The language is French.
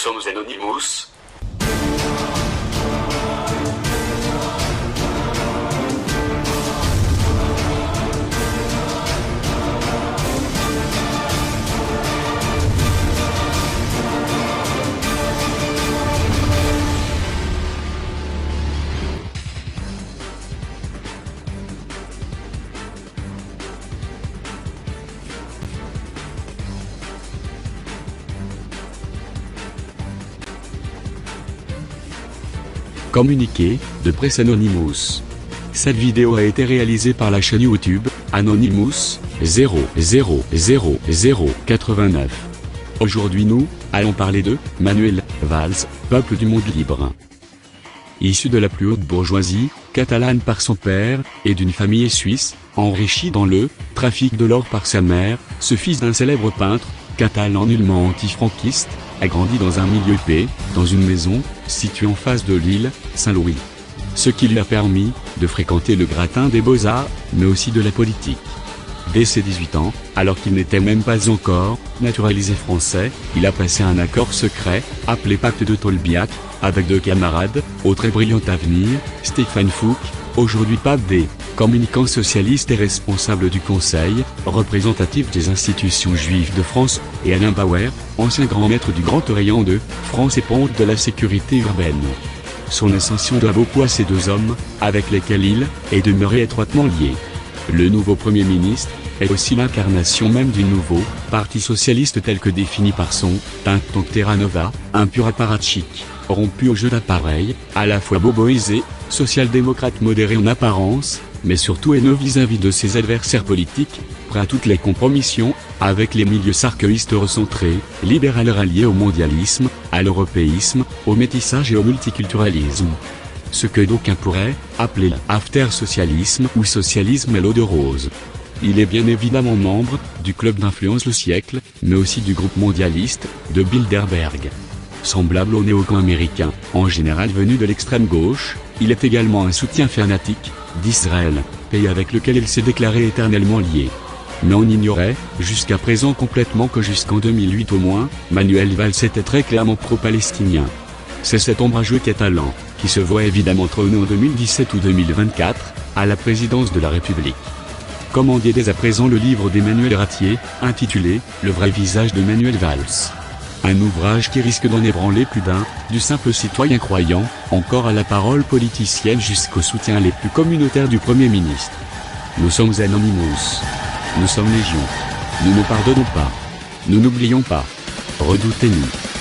Somos Anonymous. Communiqué de presse Anonymous. Cette vidéo a été réalisée par la chaîne YouTube Anonymous 00089. Aujourd'hui nous allons parler de Manuel Valls, peuple du monde libre. Issu de la plus haute bourgeoisie catalane par son père, et d'une famille suisse, enrichie dans le trafic de l'or par sa mère, ce fils d'un célèbre peintre, catalan nullement anti-franquiste, a grandi dans un milieu paix, dans une maison, située en face de l'île Saint-Louis. Ce qui lui a permis de fréquenter le gratin des beaux-arts, mais aussi de la politique. Dès ses 18 ans, alors qu'il n'était même pas encore naturalisé français, il a passé un accord secret, appelé Pacte de Tolbiac, avec deux camarades, au très brillant avenir, Stéphane Fouque, aujourd'hui pape des communicants socialistes et responsable du Conseil représentatif des institutions juives de France, et Alain Bauer, ancien grand maître du Grand Orient de France et ponte de la sécurité urbaine. Son ascension doit beaucoup à ces deux hommes, avec lesquels il est demeuré étroitement lié. Le nouveau Premier ministre est aussi l'incarnation même du nouveau Parti socialiste tel que défini par son think tank Terra Nova, un pur apparatchik, rompu au jeu d'appareil, à la fois boboisé, social-démocrate modéré en apparence, mais surtout haineux vis-à-vis de ses adversaires politiques, prêt à toutes les compromissions, avec les milieux sarkoïstes recentrés, libéral ralliés au mondialisme, à l'européisme, au métissage et au multiculturalisme. Ce que d'aucuns pourraient appeler l'after-socialisme ou socialisme à l'eau de rose. Il est bien évidemment membre du club d'influence Le Siècle, mais aussi du groupe mondialiste de Bilderberg. Semblable aux néocons américains, en général venus de l'extrême gauche, il est également un soutien fanatique d'Israël, pays avec lequel il s'est déclaré éternellement lié. Mais on ignorait, jusqu'à présent complètement que jusqu'en 2008 au moins, Manuel Valls était très clairement pro-palestinien. C'est cet ombrageux catalan, qui se voit évidemment trôner en 2017 ou 2024, à la présidence de la République. Commandez dès à présent le livre d'Emmanuel Ratier, intitulé « Le vrai visage de Manuel Valls ». Un ouvrage qui risque d'en ébranler plus d'un, du simple citoyen croyant, encore à la parole politicienne jusqu'au soutien les plus communautaires du Premier ministre. Nous sommes Anonymous. Nous sommes légion. Nous ne pardonnons pas. Nous n'oublions pas. Redoutez-nous.